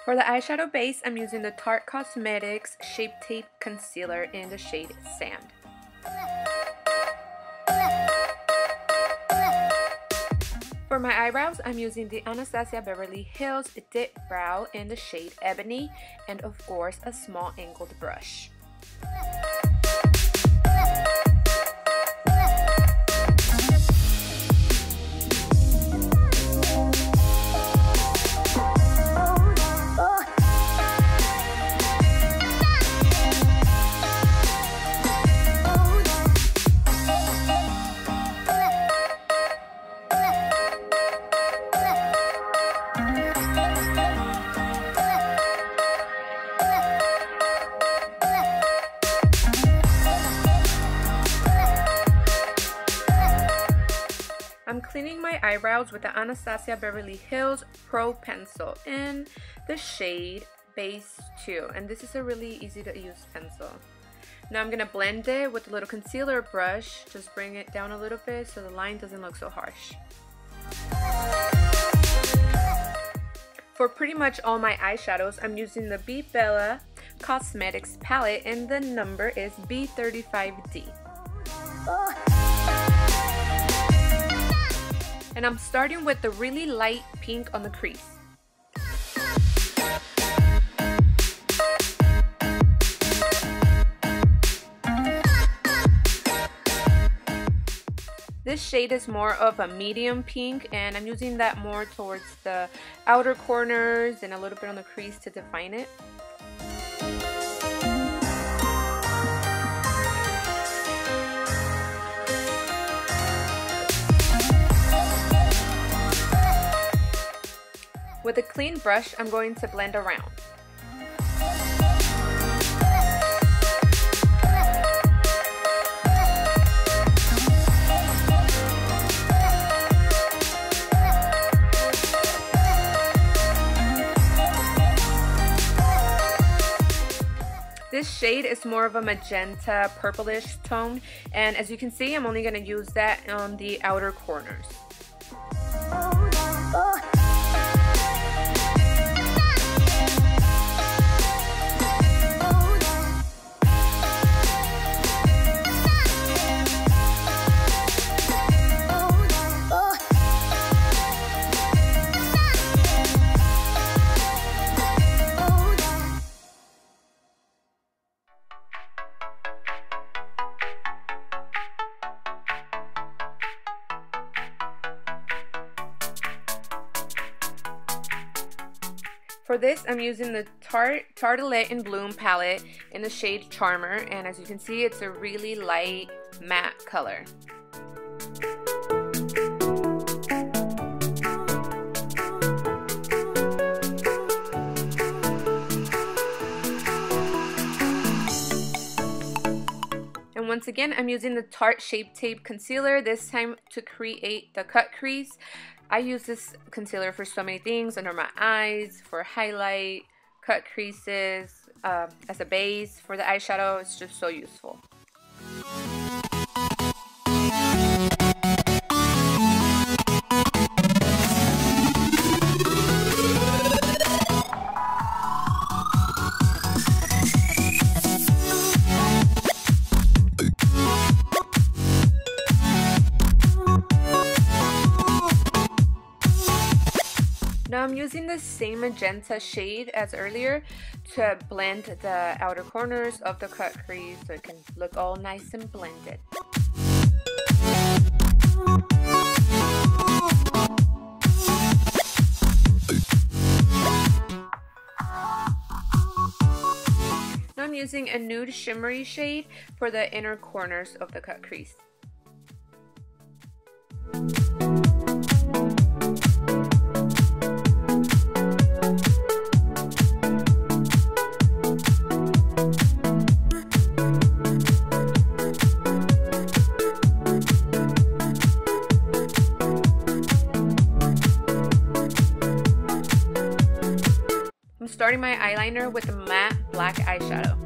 For the eyeshadow base, I'm using the Tarte Cosmetics Shape Tape Concealer in the shade Sand. For my eyebrows, I'm using the Anastasia Beverly Hills Dip Brow in the shade Ebony, and of course a small angled brush. I'm cleaning my eyebrows with the Anastasia Beverly Hills Pro Pencil in the shade Base 2, and this is a really easy to use pencil. Now I'm going to blend it with a little concealer brush, just bring it down a little bit so the line doesn't look so harsh. For pretty much all my eyeshadows, I'm using the Beverly Cosmetics palette, and the number is B35D. And I'm starting with the really light pink on the crease. This shade is more of a medium pink, and I'm using that more towards the outer corners and a little bit on the crease to define it. With a clean brush, I'm going to blend around. This shade is more of a magenta purplish tone, and as you can see, I'm only going to use that on the outer corners. For this, I'm using the Tarte in Bloom palette in the shade Charmer, and as you can see, it's a really light matte color. And once again, I'm using the Tarte Shape Tape Concealer, this time to create the cut crease. I use this concealer for so many things, under my eyes, for highlight, cut creases, as a base for the eyeshadow. It's just so useful. Now I'm using the same magenta shade as earlier to blend the outer corners of the cut crease so it can look all nice and blended. Now I'm using a nude shimmery shade for the inner corners of the cut crease. Starting my eyeliner with a matte black eyeshadow.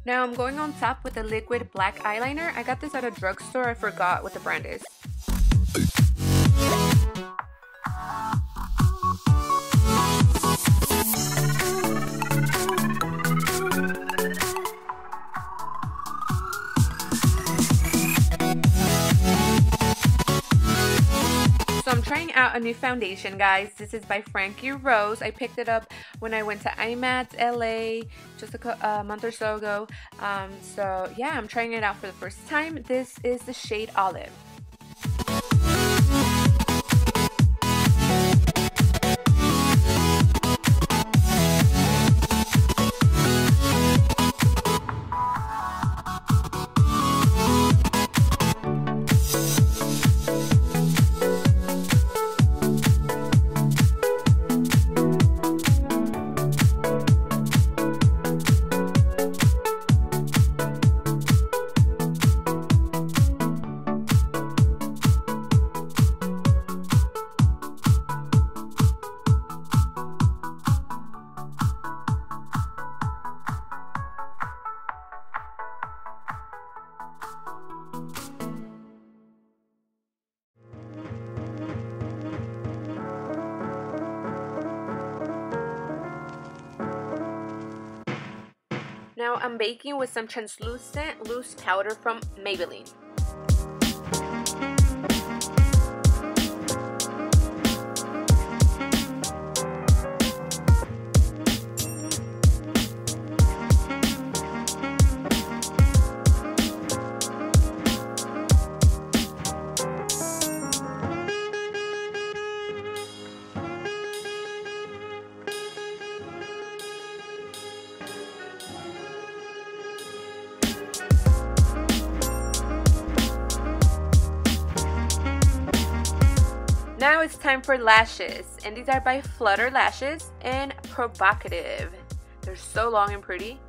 Now I'm going on top with the liquid black eyeliner. I got this at a drugstore. I forgot what the brand is. So I'm trying out a new foundation, guys. This is by Frankie Rose. I picked it up when I went to IMATS LA just a month or so ago. So yeah, I'm trying it out for the first time. This is the shade Olive. Now I'm baking with some translucent loose powder from Maybelline. Now it's time for lashes, and these are by Flutter lashes and Provocative. They're so long and pretty.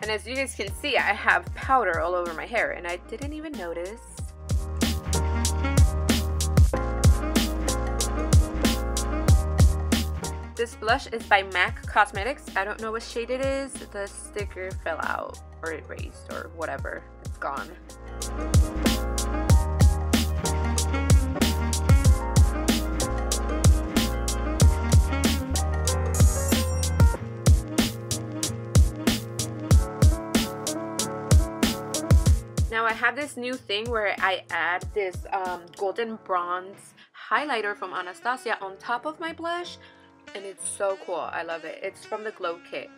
And as you guys can see, I have powder all over my hair, and I didn't even notice. This blush is by MAC Cosmetics. I don't know what shade it is. The sticker fell out, or erased, or whatever. It's gone. Now I have this new thing where I add this golden bronze highlighter from Anastasia on top of my blush, and it's so cool. I love it. It's from the Glow Kit.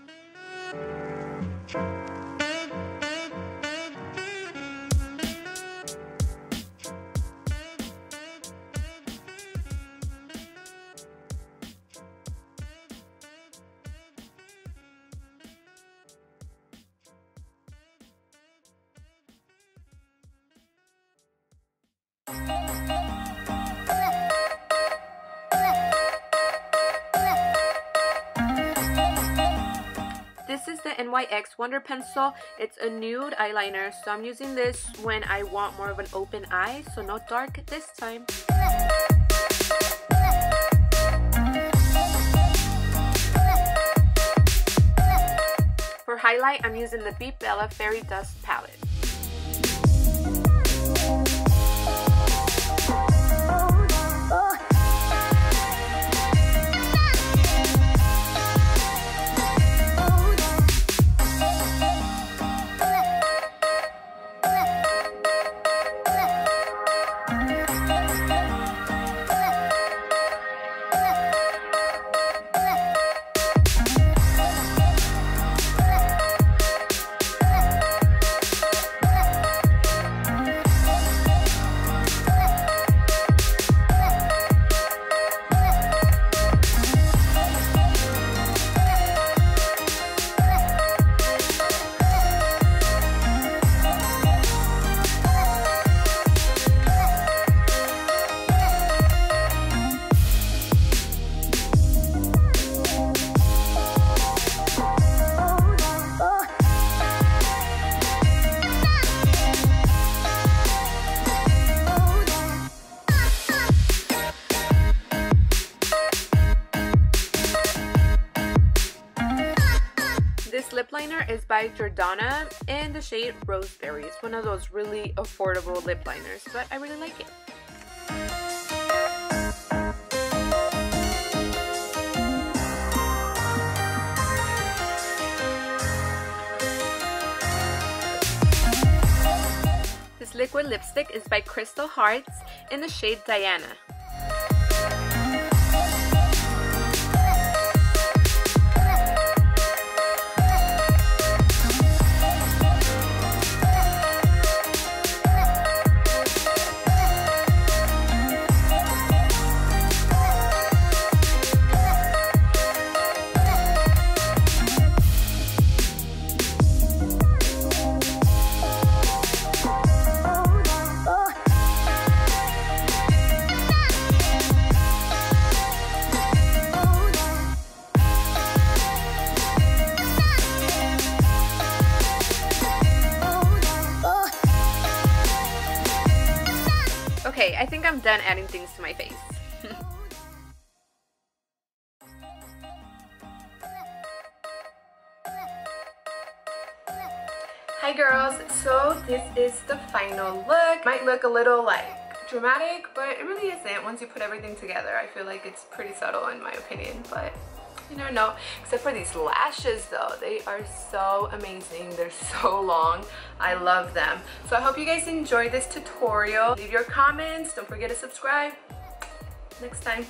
This is the NYX Wonder Pencil. It's a nude eyeliner, so I'm using this when I want more of an open eye, so no dark this time. For highlight, I'm using the Be Bella Fairy Dust palette. liner is by Jordana in the shade Roseberry. It's one of those really affordable lip liners, but I really like it. This liquid lipstick is by Crystal Hearts in the shade Diana. Okay, I think I'm done adding things to my face. Hi girls, so this is the final look. Might look a little like dramatic, but it really isn't. Once you put everything together, I feel like it's pretty subtle in my opinion, but you never know. Except for these lashes though, they are so amazing. They're so long. I love them. So I hope you guys enjoyed this tutorial. Leave your comments. Don't forget to subscribe. Next time.